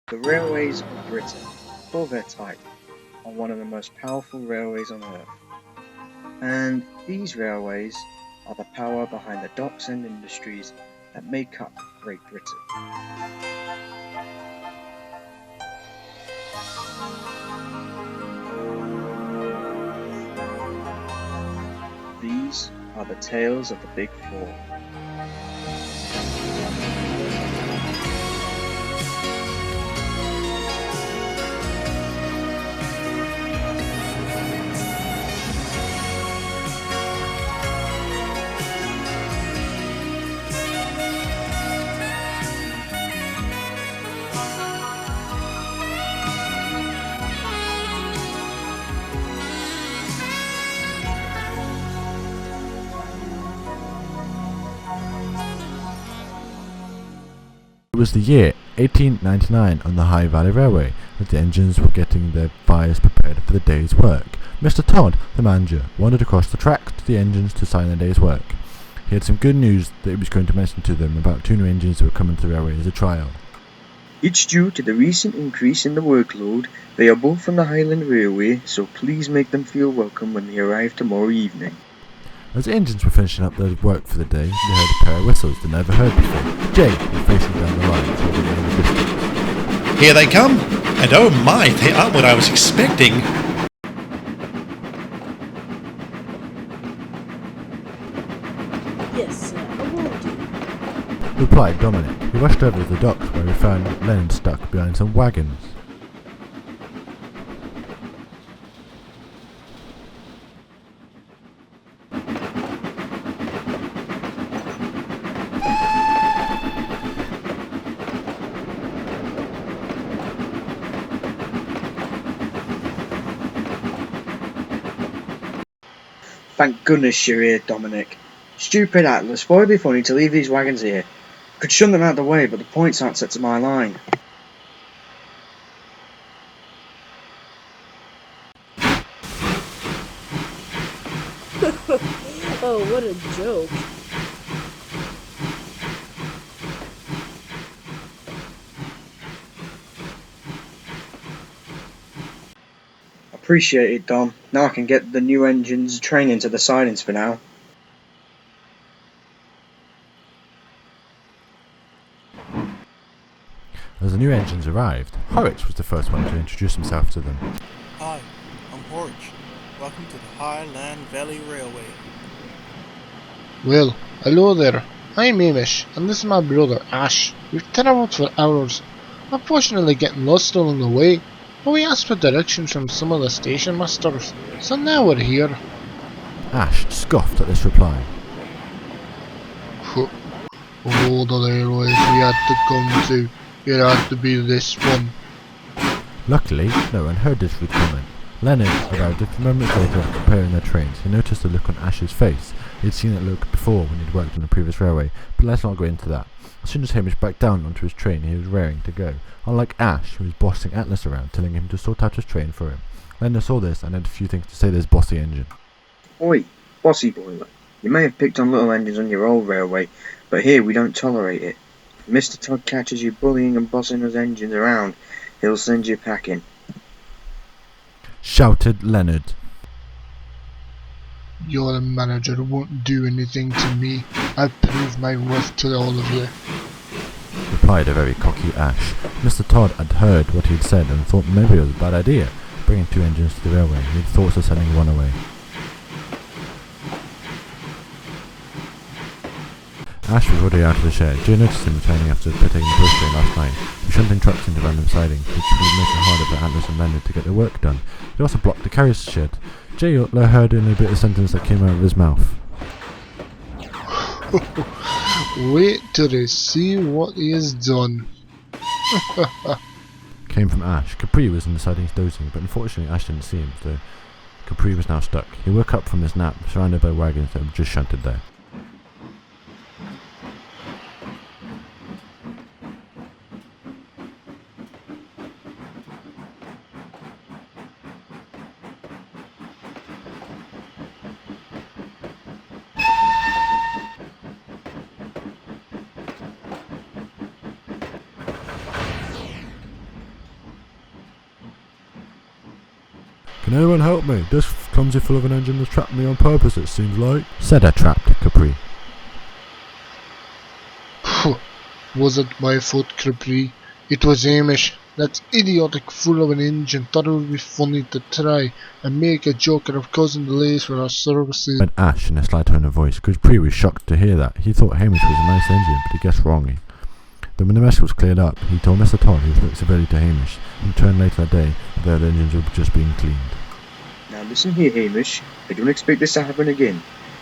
The railways of Britain, for their type, are one of the most powerful railways on earth. And these railways are the power behind the docks and industries that make up Great Britain. These are the tales of the Big Four. It was the year 1899 on the High Valley Railway that the engines were getting their fires prepared for the day's work. Mr. Todd, the manager, wandered across the track to the engines to sign their day's work. He had some good news that he was going to mention to them about two new engines that were coming to the railway as a trial. It's due to the recent increase in the workload. They are both from the Highland Railway, so please make them feel welcome when they arrive tomorrow evening. As the engines were finishing up their work for the day, they heard a pair of whistles they never heard before. Jay was facing down the line, holding them in the distance. Here they come! And oh my, they aren't what I was expecting! Yes, sir, I will do. Replied Dominic. He rushed over to the docks where he found Leonard stuck behind some wagons. Thank goodness you're here, Dominic. Stupid Atlas, why would be funny to leave these wagons here? Could shun them out of the way, but the points aren't set to my line. Oh, what a joke. Appreciate it, Dom. Now I can get the new engines training to the sidings for now. As the new engines arrived, Horrocks was the first one to introduce himself to them. Hi, I'm Horridge. Welcome to the Highland Valley Railway. Well, hello there. I'm Amish, and this is my brother Ash. We've travelled for hours, unfortunately getting lost along the way, but we asked for directions from some of the station masters, so now we're here. Ash scoffed at this reply. All the railways we had to come to, it had to be this one. Luckily, no one heard this rude comment. Leonard arrived a few moments later comparing their trains. He noticed the look on Ash's face. He'd seen that look before when he'd worked on the previous railway, but let's not go into that. As soon as Hamish backed down onto his train, he was raring to go. Unlike Ash, who was bossing Atlas around, telling him to sort out his train for him. Leonard saw this and had a few things to say to this bossy engine. Oi, bossy boiler. You may have picked on little engines on your old railway, but here we don't tolerate it. If Mr. Todd catches you bullying and bossing those engines around, he'll send you packing. Shouted Leonard. Your manager won't do anything to me. I'll prove my worth to all of you. Replied a very cocky Ash. Mr. Todd had heard what he had said and thought maybe it was a bad idea, bringing two engines to the railway. He had thoughts of sending one away. Ash was already out of the shed. Jay noticed him returning after taking the post train last night. He shunting trucks into random sidings, which would make it harder for Atlas and Leonard to get their work done. He also blocked the carriage shed. Jay heard only a bit of sentence that came out of his mouth. Wait till they see what he has done. Came from Ash. Capri was in the sidings dozing, but unfortunately Ash didn't see him, so Capri was now stuck. He woke up from his nap, surrounded by wagons that were just shunted there. Can anyone help me? This clumsy fool of an engine has trapped me on purpose, it seems like, said a trapped Capri. Was it my fault, Capri? It was Hamish. That idiotic fool of an engine thought it would be funny to try and make a joke out of causing delays for our services. Said Ash in a slight tone of voice. Capri was shocked to hear that. He thought Hamish was a nice engine, but he guessed wrongly. Then when the mess was cleared up, he told Mr. Todd, who spoke severely to Hamish, and returned later that day that their engines were just being cleaned. Now listen here, Hamish. I don't expect this to happen again.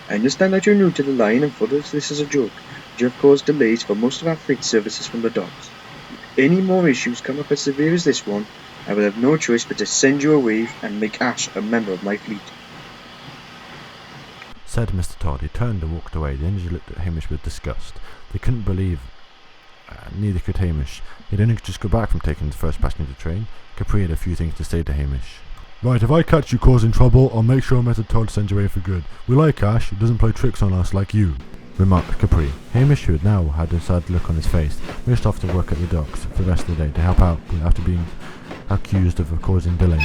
I understand that you're new to the line and thought of this as a joke, but you have caused delays for most of our freight services from the docks. If any more issues come up as severe as this one, I will have no choice but to send you away and make Ash a member of my fleet. Said Mr. Todd. He turned and walked away. The engineer looked at Hamish with disgust. They couldn't believe neither could Hamish. He'd only just got back from taking the first passenger train. Capri had a few things to say to Hamish. Right, if I catch you causing trouble, I'll make sure Mr. Todd sends you away for good. We like Ash, he doesn't play tricks on us like you, remarked Capri. Hamish, who had now had a sad look on his face, raced off to work at the docks for the rest of the day to help out after being accused of causing delays.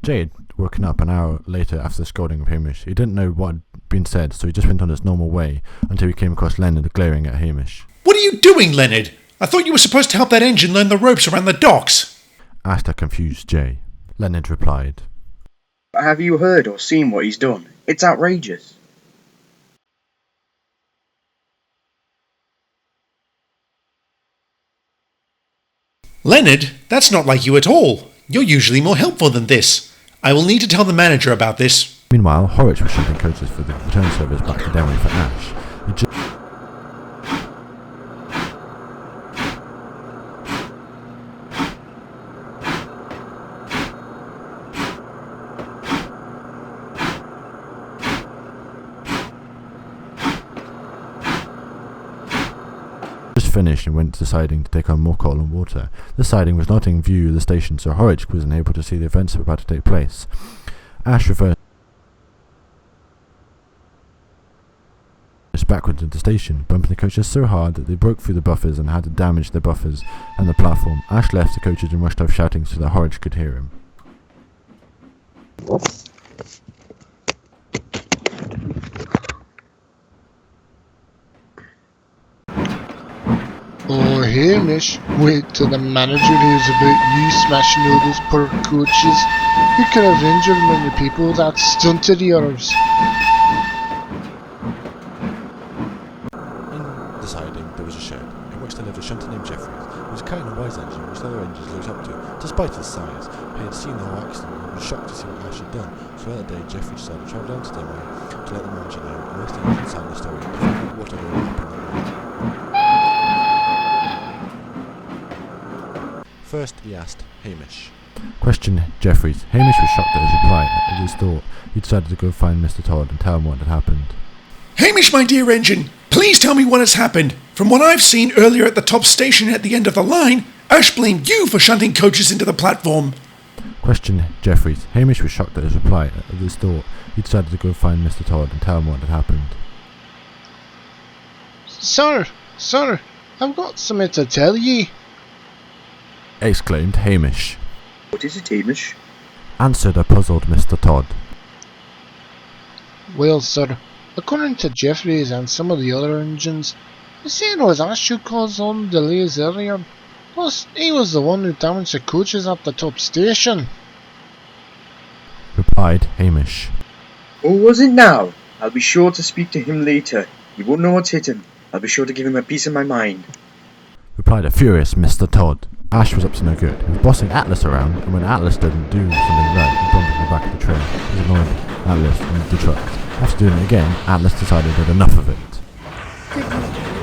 Jade woken up an hour later after the scolding of Hamish. He didn't know what had been said, so he just went on his normal way until he came across Leonard glaring at Hamish. What are you doing, Leonard? I thought you were supposed to help that engine learn the ropes around the docks. Asked a confused Jay. Leonard replied, Have you heard or seen what he's done? It's outrageous. Leonard, that's not like you at all. You're usually more helpful than this. I will need to tell the manager about this. Meanwhile, Horwich was shunting coaches for the return service back to Denry for Ash. Finished and went to the siding to take on more coal and water. The siding was not in view of the station, so Horwich was unable to see the events that were about to take place. Ash reversed backwards into the station, bumping the coaches so hard that they broke through the buffers and had to damage the buffers and the platform. Ash left the coaches and rushed off shouting so that Horwich could hear him. Oh, Hamish, wait till the manager hears about you smashing all those poor coaches. You could have injured many people with that stunt of yours. In the siding, there was a shed, in which there lived a shunter named Jeffries, who was carrying a wise engine which the other engines looked up to, despite his size. He had seen the whole accident and was shocked to see what Ash had done, so that day Jeffries decided to travel down to Denver to let the manager know and ask the engine to tell the story to find out what had all happened that morning. First, he asked Hamish. Questioned Jeffries. Hamish was shocked at his reply. At his thought, he decided to go find Mr. Todd and tell him what had happened. Hamish, my dear engine, please tell me what has happened. From what I've seen earlier at the top station at the end of the line, Ash blamed you for shunting coaches into the platform. Questioned Jeffries. Hamish was shocked at his reply. At his thought, he decided to go find Mr. Todd and tell him what had happened. Sir, I've got something to tell ye, exclaimed Hamish. What is it, Hamish? Answered a puzzled Mr. Todd. Well, sir, according to Jeffries and some of the other engines, they say it was Ash who caused all the delays earlier. Plus, he was the one who damaged the coaches at the top station. Replied Hamish. Oh, was it now? I'll be sure to speak to him later. He won't know what's hit him. I'll be sure to give him a piece of my mind. Replied a furious Mr. Todd. Ash was up to no good. He was bossing Atlas around, and when Atlas didn't do something right, he bumped into the back of the train. He was annoyed Atlas and the truck. After doing it again, Atlas decided he had enough of it. Could you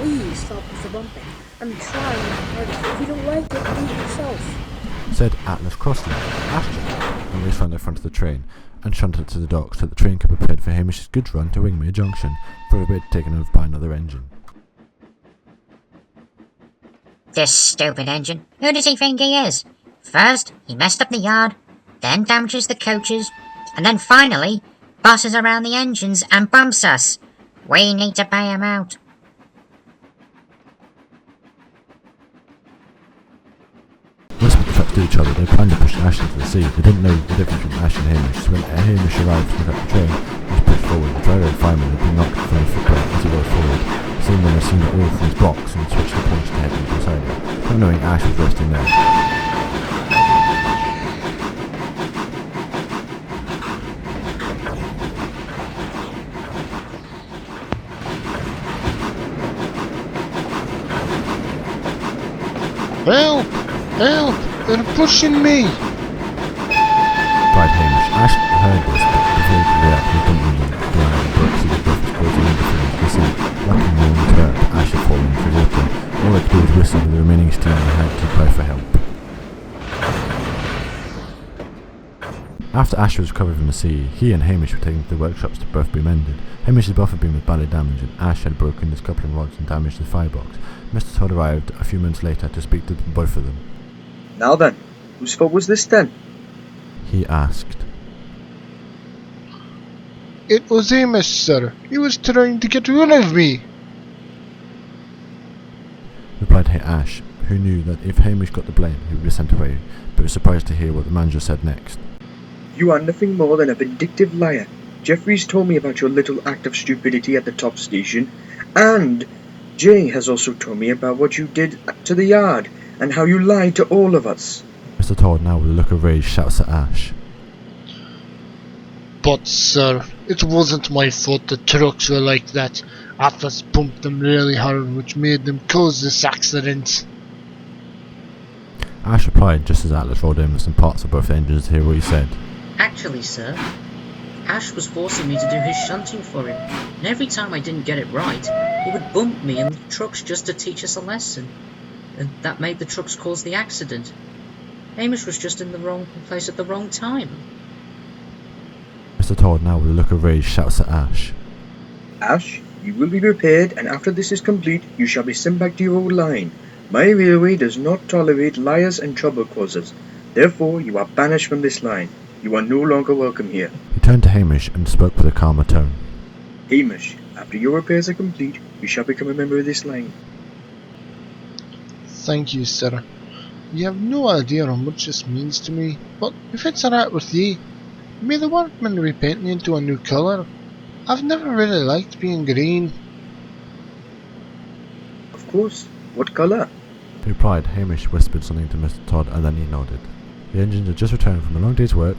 please stop with the bumping? I'm trying my hardest. If you don't like it, do it yourself. Said Atlas crossly. Ash jumped and raced round the front of the train and shunted it to the dock so that the train could be prepared for Hamish's good run to Wingmere Junction, for a bit taken over by another engine. This stupid engine. Who does he think he is? First, he messed up the yard, then damages the coaches, And then finally, bosses around the engines and bumps us. We need to pay him out. Whispered the trucks to each other. They planned to push Ash into the sea. They didn't know the difference between Ash and Hamish, so when Hamish arrived to pick up the train, he was pushed forward. The driver and fireman had been knocked from his footbrake as he rolled forward. Seeing them assumed it all from his box and switched the punch to head into beside him, not knowing Ash was resting there. Help! Help! They're pushing me! Cried Hamish. Ash heard this, but before he could react, he bumped into the blind and broke through the rough closing in between the sea. Luckily, no one was hurt, but Ash had fallen into the water. All they could do was whistle with the remaining steam in their head to cry for help. After Ash was recovered from the sea, he and Hamish were taken to the workshops to both be mended. Hamish's buff had been with badly damaged, and Ash had broken his coupling rods and damaged the firebox. Mr. Todd arrived a few minutes later to speak to both of them. Now then, whose fault was this then? He asked. It was Hamish, sir. He was trying to get rid of me. Replied Ash, who knew that if Hamish got the blame, he would be sent away, but was surprised to hear what the manager said next. You are nothing more than a vindictive liar. Jeffries told me about your little act of stupidity at the top station, and Jay has also told me about what you did to the yard, and how you lied to all of us. Mr. Todd, now with a look of rage, shouts at Ash. But, sir, it wasn't my fault the trucks were like that. Atlas pumped them really hard, which made them cause this accident. Ash replied just as Atlas rolled in with some parts of both engines to hear what he said. Actually, sir, Ash was forcing me to do his shunting for him, and every time I didn't get it right, he would bump me in the trucks just to teach us a lesson. And that made the trucks cause the accident. Hamish was just in the wrong place at the wrong time. Mr. Todd, now with a look of rage, shouts at Ash. Ash, you will be repaired, and after this is complete, you shall be sent back to your old line. My railway does not tolerate liars and trouble causers. Therefore, you are banished from this line. You are no longer welcome here. He turned to Hamish and spoke with a calmer tone. Hamish, after your repairs are complete, you shall become a member of this line. Thank you, sir. You have no idea how much this means to me, but if it's alright with ye, may the workmen repaint me into a new colour. I've never really liked being green. Of course. What colour? He replied. Hamish whispered something to Mr. Todd and then he nodded. The engines had just returned from a long day's work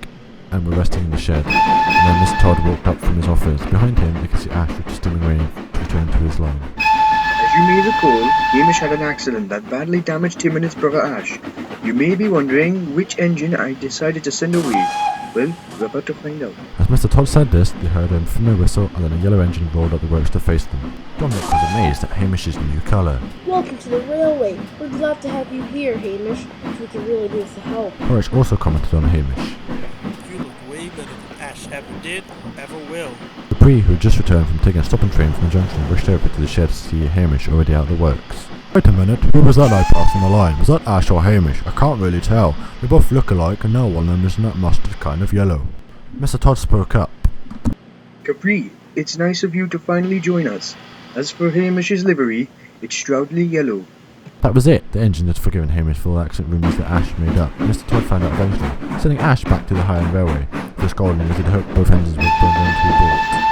and were resting in the shed. And then Mr. Todd walked up from his office. Behind him, they could see Ash just steaming away to return to his line. As you may recall, Hamish had an accident that badly damaged him and his brother Ash. You may be wondering which engine I decided to send away. Well, we're about to find out. As Mr. Todd said this, they heard a familiar whistle and then a yellow engine rolled up the works to face them. Dominic was amazed at Hamish's new colour. Welcome to the railway. We're glad to have you here, Hamish, which we can really do with the help. Horace also commented on Hamish. You look way better than Ash ever did or ever will. Dupree, who had just returned from taking a stopping train from the junction, rushed over to the shed to see Hamish already out of the works. Wait a minute, who was that I passed on the line? Was that Ash or Hamish? I can't really tell. They both look alike and now one of them is that mustard kind of yellow. Mr. Todd spoke up. Capri, it's nice of you to finally join us. As for Hamish's livery, it's Stroudley yellow. That was it. The engine had forgiven Hamish for all the accident rumours that Ash made up. Mr. Todd found out eventually, sending Ash back to the Highland Railway for scolding as he'd hoped both engines would burn going to be bought.